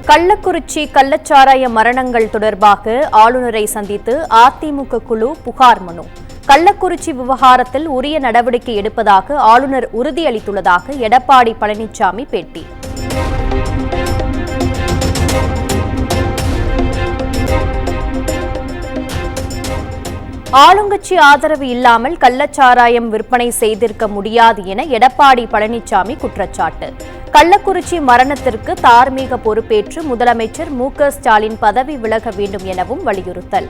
கள்ளக்குறிச்சி கள்ளச்சாராய மரணங்கள் தொடர்பாக ஆளுநரை சந்தித்து அதிமுக குழு புகார் மனு. கள்ளக்குறிச்சி விவகாரத்தில் உரிய நடவடிக்கை எடுப்பதாக ஆளுநர் உறுதியளித்துள்ளதாக எடப்பாடி பழனிசாமி பேட்டி. ஆளுங்கட்சி ஆதரவு இல்லாமல் கள்ளச்சாராயம் விற்பனை செய்திருக்க முடியாது என எடப்பாடி பழனிசாமி குற்றச்சாட்டு. கள்ளக்குறிச்சி மரணத்திற்கு தார்மீக பொறுப்பேற்று முதலமைச்சர் மு.க. ஸ்டாலின் பதவி விலக வேண்டும் எனவும் வலியுறுத்தல்.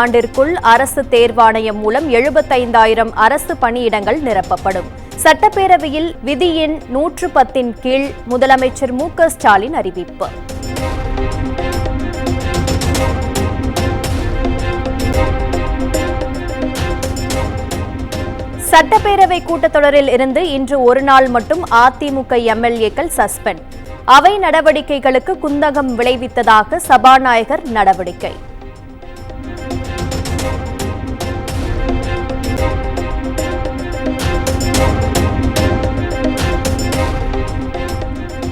ஆண்டிற்குள் அரசு தேர்வாணையம் மூலம் 75,000 அரசு பணியிடங்கள் நிரப்பப்படும். சட்டப்பேரவையில் விதி எண் 110 கீழ் முதலமைச்சர் மு.க. ஸ்டாலின் அறிவிப்பு. சட்டப்பேரவை கூட்டத்தொடரில் இருந்து இன்று ஒரு நாள் மட்டும் அதிமுக எம்எல்ஏக்கள் சஸ்பெண்ட். அவை நடவடிக்கைகளுக்கு குந்தகம் விளைவித்ததாக சபாநாயகர் நடவடிக்கை.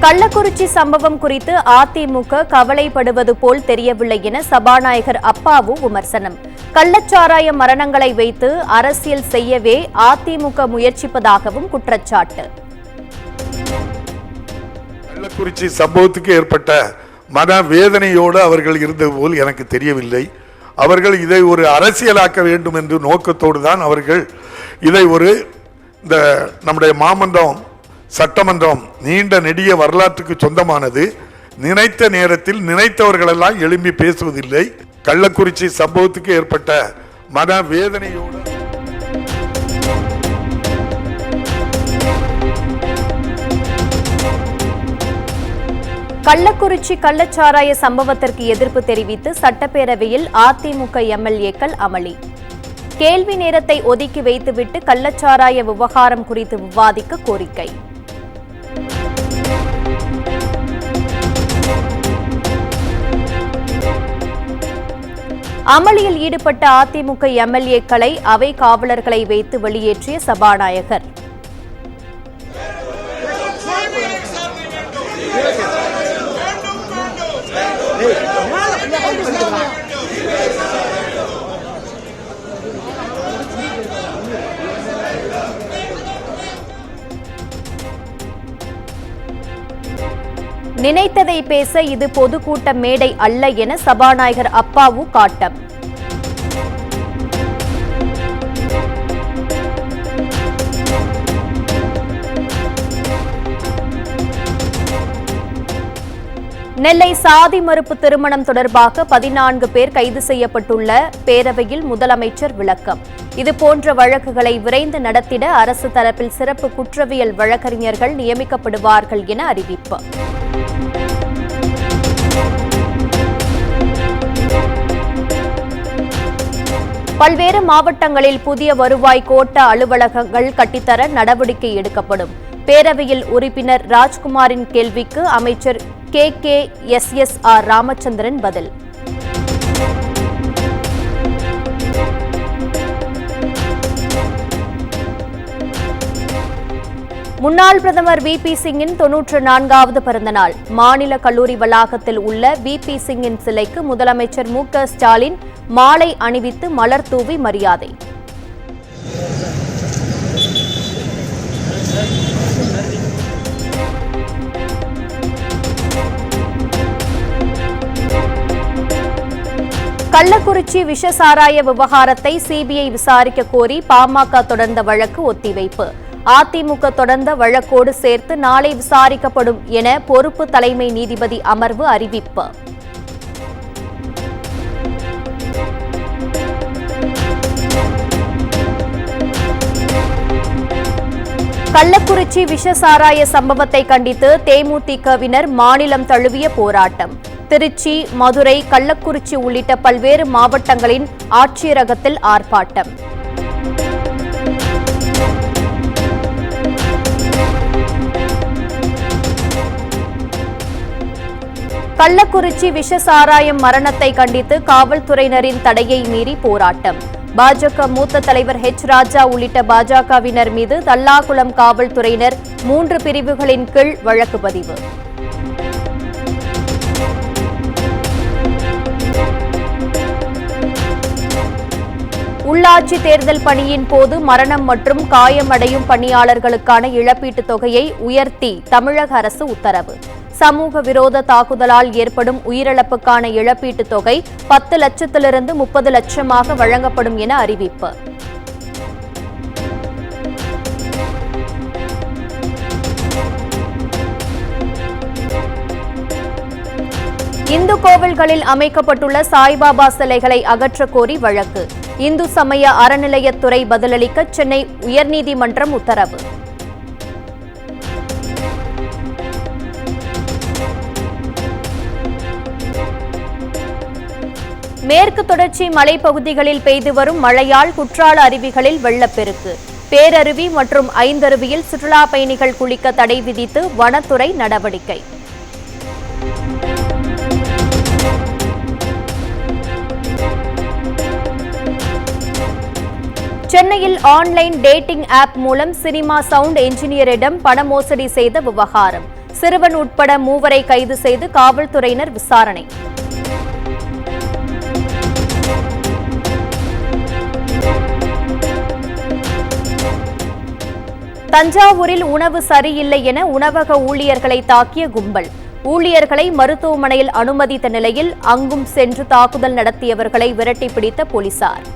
கள்ளக்குறிச்சி சம்பவம் குறித்து அதிமுக கவலைப்படுவது போல் தெரியவில்லை என சபாநாயகர் அப்பாவு விமர்சனம். கள்ளச்சாராய மரணங்களை வைத்து அரசியல் செய்யவே அதிமுக முயற்சிப்பதாகவும் குற்றச்சாட்டு. கள்ளக்குறிச்சி சம்பவத்துக்கு ஏற்பட்ட மன வேதனையோடு அவர்கள் இருந்தது போல் எனக்கு தெரியவில்லை. அவர்கள் இதை ஒரு அரசியலாக்க வேண்டும் என்று நோக்கத்தோடு தான் அவர்கள் இதை இந்த நம்முடைய மாமன்றம் சட்டமன்றம் நீண்ட நெடிய வரலாற்றுக்கு சொந்தமானது. நினைத்த நேரத்தில் நினைத்தவர்களெல்லாம் எழும்பி பேசுவதில்லை. கள்ளக்குறிச்சி சம்பவத்துக்கு ஏற்பட்ட மன வேதனையோடு கள்ளக்குறிச்சி கள்ளச்சாராய சம்பவத்திற்கு எதிர்ப்பு தெரிவித்து சட்டப்பேரவையில் அதிமுக எம்எல்ஏக்கள் அமளி. கேள்வி நேரத்தை ஒதுக்கி வைத்துவிட்டு கள்ளச்சாராய விவகாரம் குறித்து விவாதிக்க கோரிக்கை. அமளியில் ஈடுபட்ட அதிமுக எம்எல்ஏக்களை அவை காவலர்களை வைத்து வெளியேற்றிய சபாநாயகர். நினைத்ததை பேச இது பொதுக்கூட்ட மேடை அல்ல என சபாநாயகர் அப்பாவு காட்டம். நெல்லை சாதி மறுப்பு திருமணம் தொடர்பாக 14 பேர் கைது செய்யப்பட்டுள்ள பேரவையில் முதலமைச்சர் விளக்கம். இதுபோன்ற வழக்குகளை விரைந்து நடத்திட அரசு தரப்பில் சிறப்பு குற்றவியல் வழக்கறிஞர்கள் நியமிக்கப்படுவார்கள் என அறிவிப்பு. பல்வேறு மாவட்டங்களில் புதிய வருவாய் கோட்ட அலுவலகங்கள் கட்டித்தர நடவடிக்கை எடுக்கப்படும். பேரவையில் உறுப்பினர் ராஜ்குமாரின் கேள்விக்கு அமைச்சர் KKSSR ராமச்சந்திரன் பதில். முன்னாள் பிரதமர் VP சிங்கின் 94வது பிறந்தநாள். மாநில கல்லூரி வளாகத்தில் உள்ள VP சிங்கின் சிலைக்கு முதலமைச்சர் மு.க. ஸ்டாலின் மாலை அணிவித்து மலர் தூவி மரியாதை. கள்ளக்குறிச்சி விஷசாராய விவகாரத்தை CBI விசாரிக்க கோரி பாமக தொடர்ந்த வழக்கு ஒத்திவைப்பு. அதிமுக தொடர்ந்த வழக்கோடு சேர்த்து நாளை விசாரிக்கப்படும் என பொறுப்பு தலைமை நீதிபதி அமர்வு அறிவிப்பு. கள்ளக்குறிச்சி விஷசாராய சம்பவத்தை கண்டித்து தேமுதிகவினர் மாநிலம் தழுவிய போராட்டம். திருச்சி, மதுரை, கள்ளக்குறிச்சி உள்ளிட்ட பல்வேறு மாவட்டங்களின் ஆட்சியரகத்தில் ஆர்ப்பாட்டம். கள்ளக்குறிச்சி விஷசாராயம் மரணத்தை கண்டித்து காவல்துறையினரின் தடையை மீறி போராட்டம். பாஜக மூத்த தலைவர் ராஜா உள்ளிட்ட பாஜகவினர் மீது தல்லாகுளம் காவல்துறையினர் 3 பிரிவுகளின் கீழ் வழக்கு பதிவு. உள்ளாட்சி தேர்தல் பணியின் போது மரணம் மற்றும் காயமடையும் பணியாளர்களுக்கான இழப்பீட்டுத் தொகையை உயர்த்தி தமிழக அரசு உத்தரவு. சமூக விரோத தாக்குதலால் ஏற்படும் உயிரிழப்புக்கான இழப்பீட்டுத் தொகை 10 லட்சத்திலிருந்து 30 லட்சமாக வழங்கப்படும் என அறிவிப்பு. இந்து கோவில்களில் அமைக்கப்பட்டுள்ள சாய்பாபா சிலைகளை அகற்றக் கோரி வழக்கு. இந்து சமய அறநிலையத்துறை பதிலளிக்க சென்னை உயர்நீதிமன்றம் உத்தரவு. மேற்கு தொடர்ச்சி மலைப்பகுதிகளில் பெய்து வரும் மழையால் குற்றால அருவிகளில் வெள்ளப்பெருக்கு. பேரருவி மற்றும் ஐந்தருவியில் சுற்றுலா பயணிகள் குளிக்க தடை விதித்து வனத்துறை நடவடிக்கை. சென்னையில் ஆன்லைன் டேட்டிங் ஆப் மூலம் சினிமா சவுண்ட் என்ஜினியரிடம் பண மோசடி செய்த விவகாரம். சிறுவன் உட்பட 3 கைது செய்து காவல்துறையினர் விசாரணை. தஞ்சாவூரில் உணவு சரியில்லை என உணவக ஊழியர்களை தாக்கிய கும்பல். ஊழியர்களை மருத்துவமனையில் அனுமதித்த நிலையில் அங்கும் சென்று தாக்குதல் நடத்தியவர்களை விரட்டி பிடித்த போலீசார்.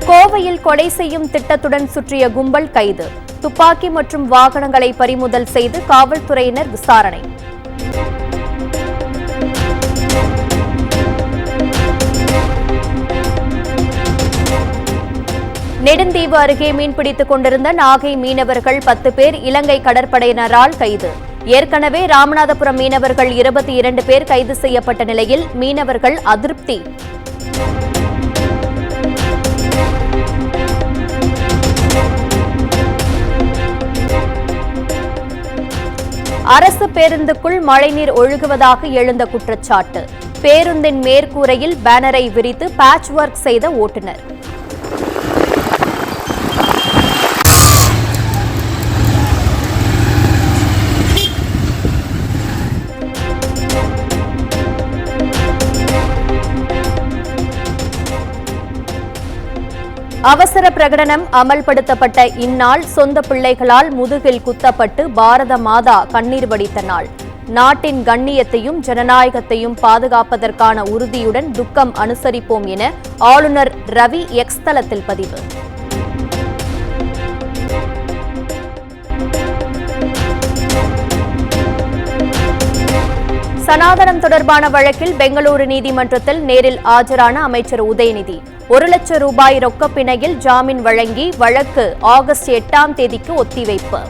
கோவையில் கொலை செய்யும் திட்டத்துடன் சுற்றிய கும்பல் கைது. துப்பாக்கி மற்றும் வாகனங்களை பறிமுதல் செய்து காவல்துறையினர் விசாரணை. நெடுந்தீவு அருகே மீன்பிடித்துக் கொண்டிருந்த நாகை மீனவர்கள் 10 பேர் இலங்கை கடற்படையினரால் கைது. ஏற்கனவே ராமநாதபுரம் மீனவர்கள் 22 பேர் கைது செய்யப்பட்ட நிலையில் மீனவர்கள் அதிருப்தி. அரசு பேருந்துக்குள் மழைநீர் ஒழுகுவதாக எழுந்த குற்றச்சாட்டு. பேருந்தின் மேற்கூரையில் பேனரை விரித்து பேட்ச் ஒர்க் செய்த ஓட்டுநர். அவசர பிரகடனம் அமல்படுத்தப்பட்ட இந்நாள் சொந்த பிள்ளைகளால் முதுகில் குத்தப்பட்டு பாரத மாதா கண்ணீர் வடித்த நாள். நாட்டின் கண்ணியத்தையும் ஜனநாயகத்தையும் பாதுகாப்பதற்கான உறுதியுடன் துக்கம் அனுசரிப்போம் என ஆளுநர் ரவி எக்ஸ் தளத்தில் பதிவு. சனாதனம் தொடர்பான வழக்கில் பெங்களூரு நீதிமன்றத்தில் நேரில் ஆஜரான அமைச்சர் உதயநிதி 1 லட்சம் ரூபாய் ரொக்கப் பிணையில் ஜாமீன் வழங்கி வழக்கு ஆகஸ்ட் 8ஆம் தேதிக்கு ஒத்திவைப்பு.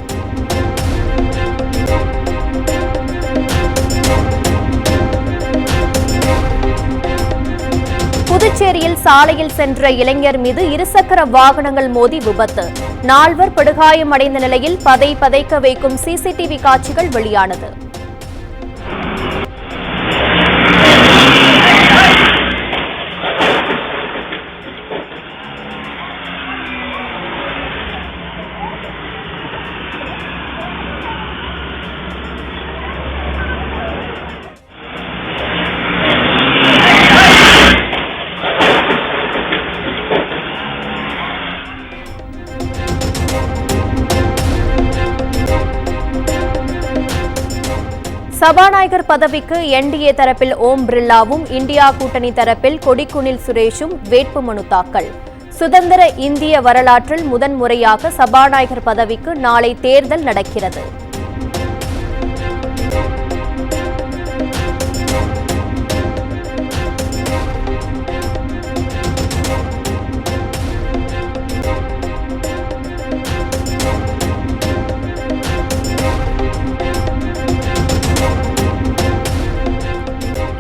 புதுச்சேரியில் சாலையில் சென்ற இளைஞர் மீது இருசக்கர வாகனங்கள் மோதி விபத்து. 4 படுகாயமடைந்த நிலையில் பதைக்க வைக்கும் சிசிடிவி காட்சிகள் வெளியானது. சபாநாயகர் பதவிக்கு என்டிஏ தரப்பில் ஓம் பிர்லாவும் இந்தியா கூட்டணி தரப்பில் கொடிக்குனில் சுரேஷும் வேட்புமனு தாக்கல். சுதந்திர இந்திய வரலாற்றில் முதன்முறையாக சபாநாயகர் பதவிக்கு நாளை தேர்தல் நடக்கிறது.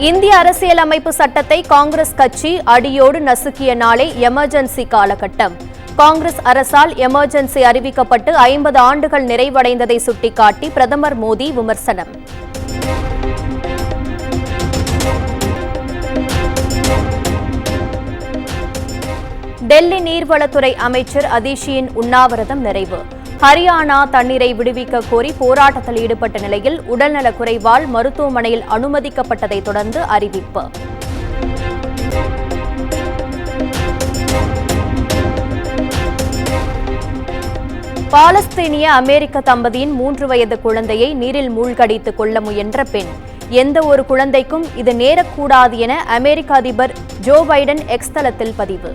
இந்திய அரசியலமைப்பு சட்டத்தை காங்கிரஸ் கட்சி அடியோடு நசுக்கிய நாளே எமர்ஜென்சி காலகட்டம். காங்கிரஸ் அரசால் எமர்ஜென்சி அறிவிக்கப்பட்டு 50 ஆண்டுகள் நிறைவடைந்ததை சுட்டிக்காட்டி பிரதமர் மோடி விமர்சனம். டெல்லி நீர்வளத்துறை அமைச்சர் அதிஷியின் உண்ணாவிரதம் நிறைவு. ஹரியானா தண்ணீரை விடுவிக்க கோரி போராட்டத்தில் ஈடுபட்ட நிலையில் உடல்நலக் குறைவால் மருத்துவமனையில் அனுமதிக்கப்பட்டதை தொடர்ந்து அறிவிப்பு. பாலஸ்தீனிய அமெரிக்க தம்பதியின் 3 வயது குழந்தையை நீரில் மூழ்கடித்துக் கொள்ள முயன்ற பெண். எந்த ஒரு குழந்தைக்கும் இது நேரக்கூடாது என அமெரிக்க அதிபர் ஜோ பைடன் எக்ஸ் தளத்தில் பதிவு.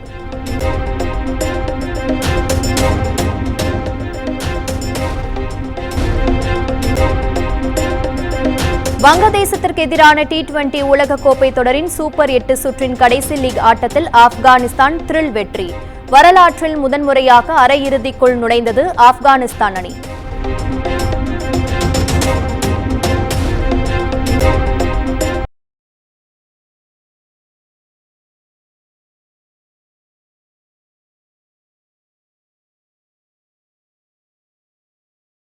வங்கதேசத்திற்கு எதிரான T20 உலகக்கோப்பை தொடரின் சூப்பர் 8 சுற்றின் கடைசி லீக் ஆட்டத்தில் ஆப்கானிஸ்தான் த்ரில் வெற்றி. வரலாற்றில் முதன்முறையாக அரையிறுதிக்குள் நுழைந்தது ஆப்கானிஸ்தான் அணி.